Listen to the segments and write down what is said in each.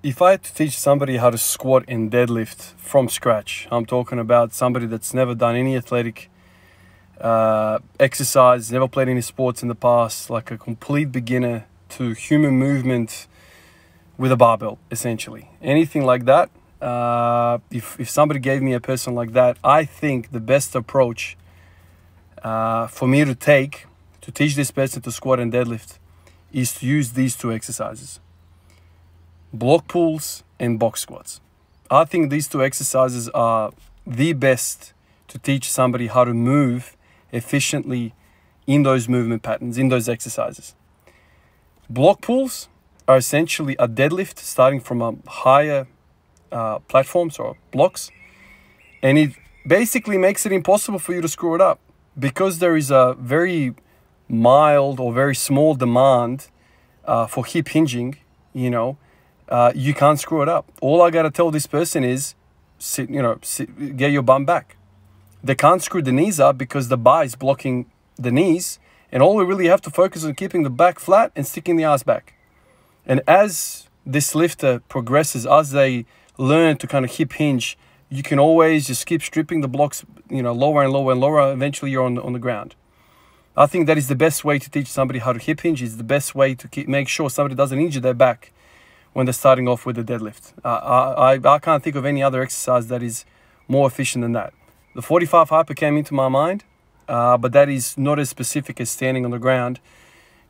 if I had to teach somebody how to squat and deadlift from scratch, I'm talking about somebody that's never done any athletic exercise, never played any sports in the past, like a complete beginner to human movement with a barbell, essentially. Anything like that, if somebody gave me a person like that, I think the best approach for me to take to teach this person to squat and deadlift is to use these two exercises: block pulls and box squats. I think these two exercises are the best to teach somebody how to move efficiently in those movement patterns, in those exercises. Block pulls are essentially a deadlift starting from a higher platforms or blocks, and it basically makes it impossible for you to screw it up because there is a very mild or very small demand for hip hinging. You can't screw it up. All I gotta tell this person is get your bum back. They can't screw the knees up because the bar is blocking the knees, and all we really have to focus on keeping the back flat and sticking the ass back. And as this lifter progresses, as they learn to kind of hip hinge, you can always just keep stripping the blocks, lower and lower and lower. Eventually, you're on the ground. I think that is the best way to teach somebody how to hip hinge. Is the best way to make sure somebody doesn't injure their back when they're starting off with the deadlift. I can't think of any other exercise that is more efficient than that. The 45 hyper came into my mind, but that is not as specific as standing on the ground,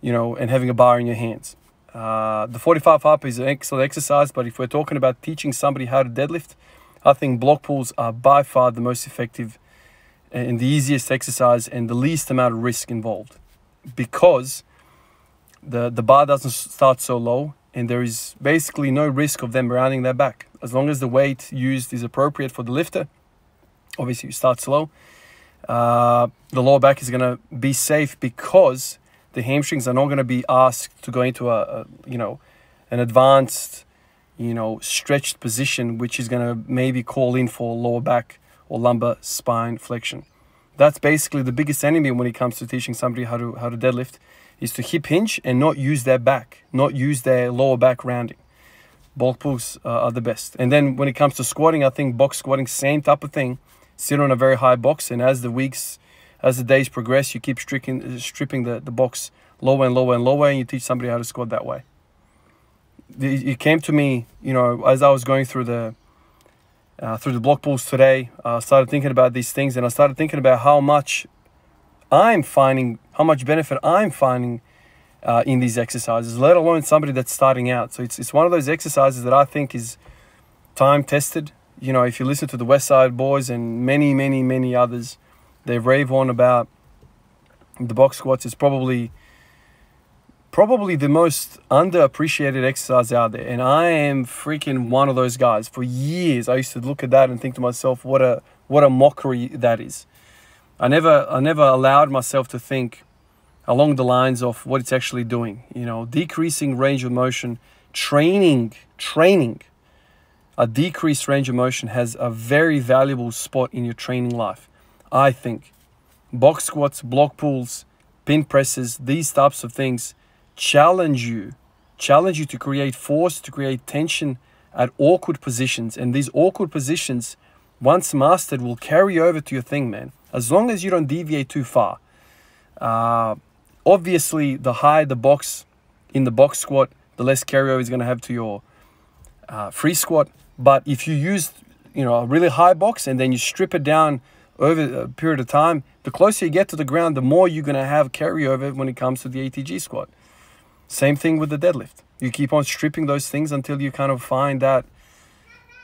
and having a bar in your hands. The 45 hyper is an excellent exercise, but if we're talking about teaching somebody how to deadlift, I think block pulls are by far the most effective and the easiest exercise and the least amount of risk involved, because the bar doesn't start so low and there is basically no risk of them rounding their back. As long as the weight used is appropriate for the lifter, obviously you start slow, the lower back is going to be safe because the hamstrings are not going to be asked to go into an advanced, stretched position, which is going to maybe call in for lower back or lumbar spine flexion. That's basically the biggest enemy when it comes to teaching somebody how to deadlift, is to hip hinge and not use their back, not use their lower back rounding. Block pulls are the best. And then when it comes to squatting, I think box squatting, same type of thing. Sit on a very high box, and as the days progress, you keep stripping the box lower and lower and lower, and you teach somebody how to squat that way. It came to me, as I was going through the block pulls today. I started thinking about these things, and I started thinking about how much benefit I'm finding in these exercises, let alone somebody that's starting out. So it's one of those exercises that I think is time tested. If you listen to the West Side Boys and many, many, many others, they rave on about the box squats. It's probably the most underappreciated exercise out there, and I am freaking one of those guys. For years, I used to look at that and think to myself, what a mockery that is. I never allowed myself to think along the lines of what it's actually doing. Decreasing range of motion, training. A decreased range of motion has a very valuable spot in your training life. I think box squats, block pulls, pin presses, these types of things challenge you to create force, to create tension at awkward positions. And these awkward positions, once mastered, will carry over to your thing, man. As long as you don't deviate too far. Obviously, the higher the box in the box squat, the less carryover is going to have to your free squat. But if you use, a really high box and then you strip it down over a period of time, the closer you get to the ground, the more you're going to have carryover when it comes to the ATG squat. Same thing with the deadlift. You keep on stripping those things until you kind of find that,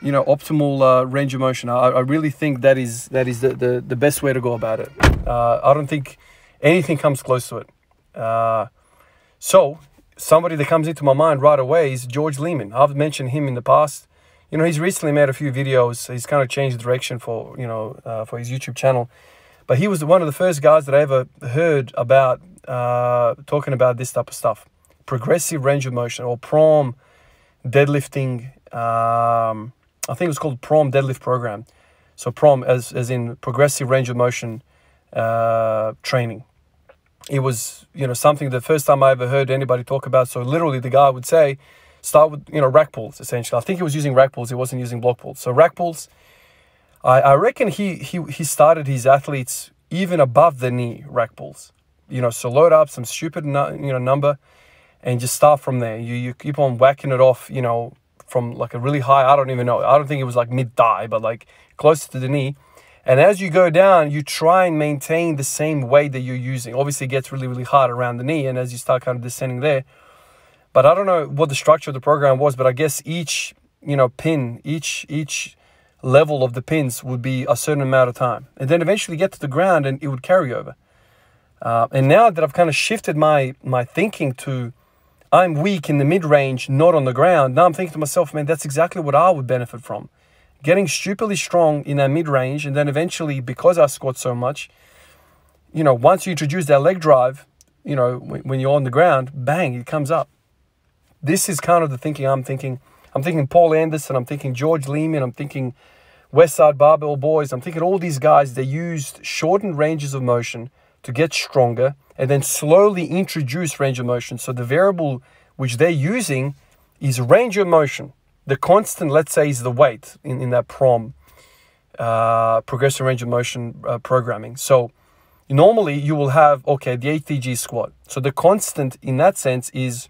optimal range of motion. I really think that is the best way to go about it. I don't think anything comes close to it. So somebody that comes into my mind right away is George Lehman. I've mentioned him in the past. He's recently made a few videos. He's kind of changed direction for his YouTube channel. But he was one of the first guys that I ever heard about talking about this type of stuff. Progressive range of motion, or PROM deadlifting. I think it was called PROM deadlift program. So PROM as in progressive range of motion training. It was, something the first time I ever heard anybody talk about. So literally the guy would say, start with, rack pulls, essentially. I think he was using rack pulls. He wasn't using block pulls. So rack pulls, I reckon he started his athletes even above the knee rack pulls. So load up some stupid, number and just start from there. You keep on whacking it off, from like a really high, I don't even know. I don't think it was like mid-thigh, but like closer to the knee. And as you go down, you try and maintain the same weight that you're using. Obviously, it gets really, really hard around the knee, and as you start kind of descending there. But I don't know what the structure of the program was, but I guess each, pin, each level of the pins would be a certain amount of time. And then eventually get to the ground, and it would carry over. And now that I've kind of shifted my thinking to, I'm weak in the mid-range, not on the ground. Now I'm thinking to myself, man, that's exactly what I would benefit from. Getting stupidly strong in that mid-range, and then eventually, because I squat so much, once you introduce that leg drive, when you're on the ground, bang, it comes up. This is kind of the thinking I'm thinking. I'm thinking Paul Anderson, I'm thinking George Lehman, I'm thinking Westside Barbell Boys. I'm thinking all these guys, they used shortened ranges of motion to get stronger and then slowly introduce range of motion. So the variable which they're using is range of motion. The constant, let's say, is the weight in that PROM, progressive range of motion programming. So normally you will have, the ATG squat. So the constant in that sense is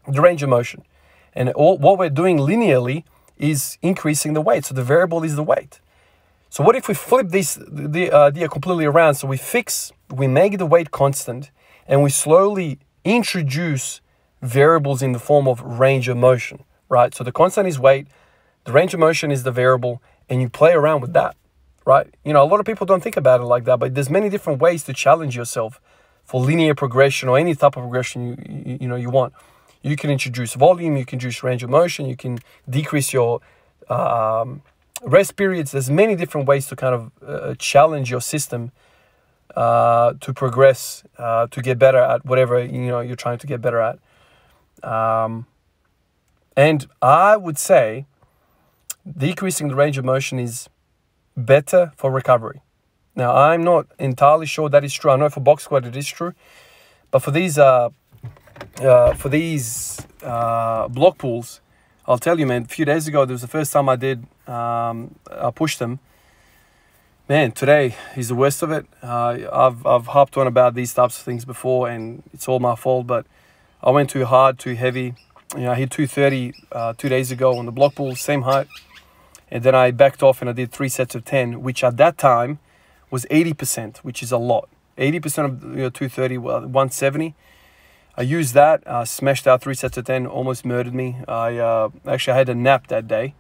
the range of motion. And what we're doing linearly is increasing the weight. So the variable is the weight. So what if we flip the idea completely around? So we make the weight constant and we slowly introduce variables in the form of range of motion. Right, so the constant is weight, the range of motion is the variable, and you play around with that, right? A lot of people don't think about it like that, but there's many different ways to challenge yourself for linear progression or any type of progression you want. You can introduce volume, you can introduce range of motion, you can decrease your rest periods. There's many different ways to kind of challenge your system to progress, to get better at whatever you're trying to get better at. And I would say decreasing the range of motion is better for recovery. Now, I'm not entirely sure that is true. I know for box squat it is true. But for these block pulls, I'll tell you, man, a few days ago, there was the first time I did, I pushed them. Man, today is the worst of it. I've harped on about these types of things before, and it's all my fault, but I went too hard, too heavy. I hit 230 2 days ago on the block pull, same height. And then I backed off and I did 3 sets of 10, which at that time was 80%, which is a lot. 80% of 230, 170. I used that, smashed out 3 sets of 10, almost murdered me. I had a nap that day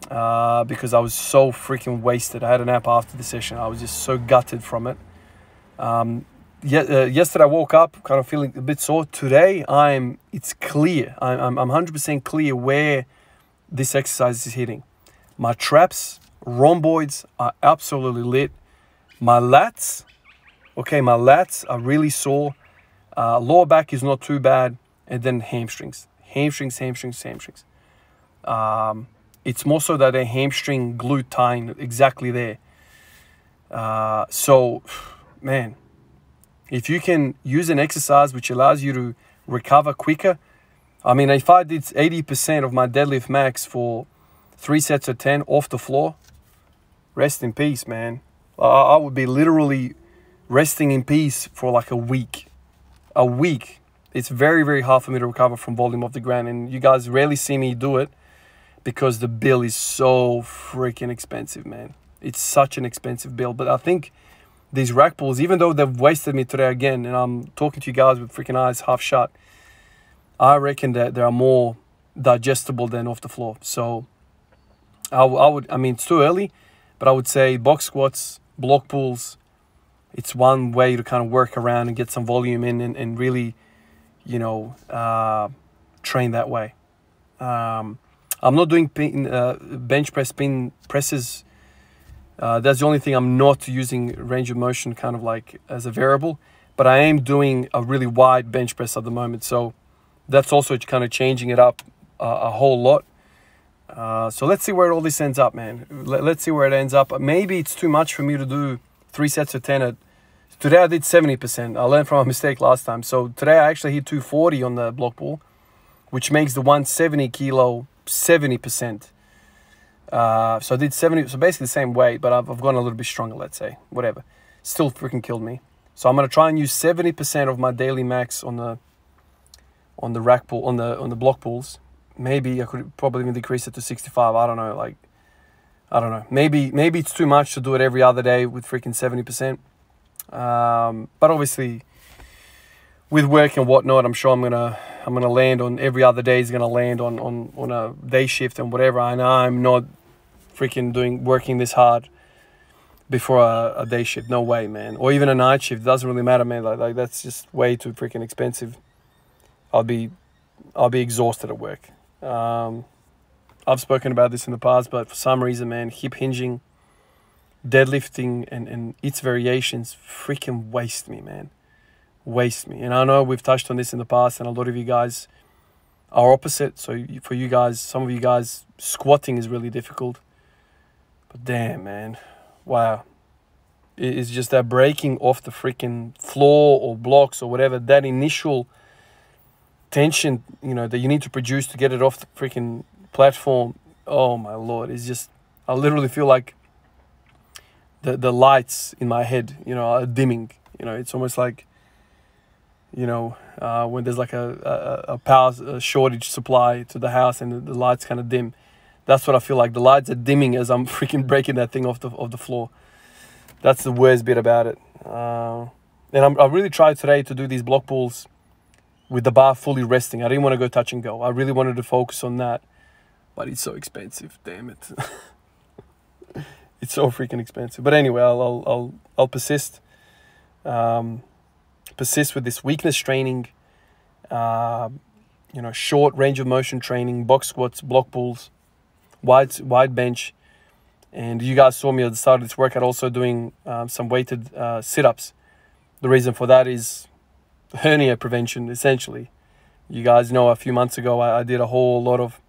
because I was so freaking wasted. I had a nap after the session. I was just so gutted from it. Yesterday I woke up kind of feeling a bit sore. Today it's clear. I'm 100% clear where this exercise is hitting. My traps, rhomboids are absolutely lit. My lats are really sore. Lower back is not too bad. And then hamstrings. It's more so that a hamstring glute tying exactly there. So, man, if you can use an exercise which allows you to recover quicker. I mean, if I did 80% of my deadlift max for 3 sets of 10 off the floor, rest in peace, man. I would be literally resting in peace for like a week. A week. It's very, very hard for me to recover from volume off the ground. And you guys rarely see me do it because the bill is so freaking expensive, man. It's such an expensive bill. But I think these rack pulls, even though they've wasted me today again, and I'm talking to you guys with freaking eyes half shut, I reckon that they are more digestible than off the floor. So I mean, it's too early, but I would say box squats, block pulls, it's one way to kind of work around and get some volume in and really, train that way. I'm not doing bench press, pin presses. That's the only thing I'm not using range of motion kind of like as a variable, but I am doing a really wide bench press at the moment. So that's also kind of changing it up a whole lot. So let's see where all this ends up, man. Let's see where it ends up. Maybe it's too much for me to do 3 sets of 10 today I did 70%. I learned from a mistake last time. So today I actually hit 240 on the block pull, which makes the 170 kilo 70%. So I did 70, so basically the same weight, but I've gone a little bit stronger, let's say, whatever. Still freaking killed me. So I'm gonna try and use 70% of my daily max on the rack pull, on the block pulls. Maybe I could probably even decrease it to 65. I don't know, like, I don't know. Maybe it's too much to do it every other day with freaking 70%. But obviously, with work and whatnot, I'm sure I'm gonna land on every other day is gonna land on a day shift and whatever. And I'm not freaking working this hard before a day shift. No way, man. Or even a night shift. It doesn't really matter, man. Like that's just way too freaking expensive. I'll be exhausted at work. I've spoken about this in the past, but for some reason, man, hip hinging, deadlifting, and its variations freaking waste me, man. Waste me. And I know we've touched on this in the past, and a lot of you guys are opposite. So for you guys, some of you guys, squatting is really difficult. But damn, man, wow. It's just that breaking off the freaking floor or blocks or whatever, that initial tension, you know, that you need to produce to get it off the freaking platform. Oh my Lord, it's just, I literally feel like the lights in my head, you know, are dimming. You know, it's almost like, you know, when there's like a power shortage supply to the house and the lights kind of dim. That's what I feel like. The lights are dimming as I'm freaking breaking that thing off the floor. That's the worst bit about it. And I really tried today to do these block pulls with the bar fully resting. I didn't want to go touch and go. I really wanted to focus on that. But it's so expensive, damn it. It's so freaking expensive. But anyway, I'll persist. Persist with this weakness training. You know, short range of motion training, box squats, block pulls, wide bench. And you guys saw me at the start of this workout also doing some weighted sit-ups. The reason for that is hernia prevention, essentially. You guys know a few months ago I did a whole lot of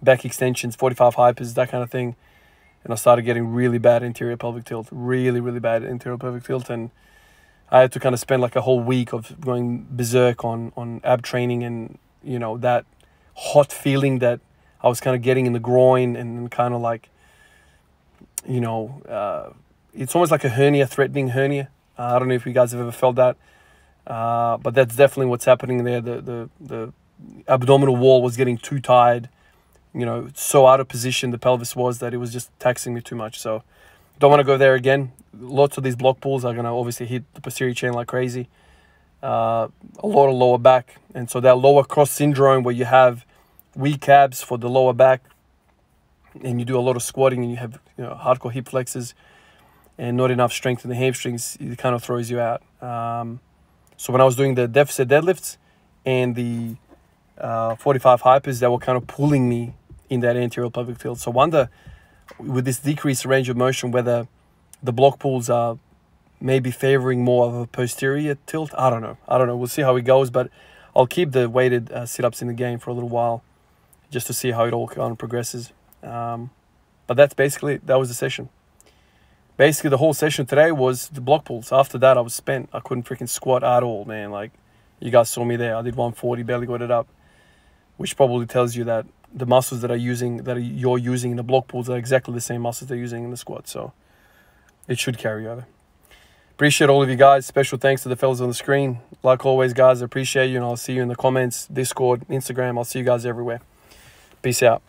back extensions, 45 hypers, that kind of thing. And I started getting really bad anterior pelvic tilt, really, really bad anterior pelvic tilt. And I had to kind of spend like a whole week of going berserk on ab training and, you know, that hot feeling that I was kind of getting in the groin and kind of like, you know, it's almost like a hernia, threatening hernia. I don't know if you guys have ever felt that. But that's definitely what's happening there. The abdominal wall was getting too tired. You know, so out of position the pelvis was that it was just taxing me too much. So don't want to go there again. Lots of these block pulls are going to obviously hit the posterior chain like crazy. A lot of lower back. And so that lower cross syndrome where you have weak abs for the lower back and you do a lot of squatting and you have, you know, hardcore hip flexors and not enough strength in the hamstrings, it kind of throws you out. So when I was doing the deficit deadlifts and the 45 hypers, they were kind of pulling me in that anterior pelvic tilt. So I wonder, with this decreased range of motion, whether the block pulls are maybe favoring more of a posterior tilt. I don't know. We'll see how it goes, but I'll keep the weighted sit-ups in the game for a little while just to see how it all kind of progresses. But that's basically, that was the session. Basically, the whole session today was the block pulls. After that, I was spent. I couldn't freaking squat at all, man. Like, you guys saw me there. I did 140, barely got it up, which probably tells you that the muscles that you're using in the block pulls are exactly the same muscles they're using in the squat. So it should carry over. Appreciate all of you guys. Special thanks to the fellas on the screen. Like always, guys, I appreciate you, and I'll see you in the comments, Discord, Instagram. I'll see you guys everywhere. Peace out.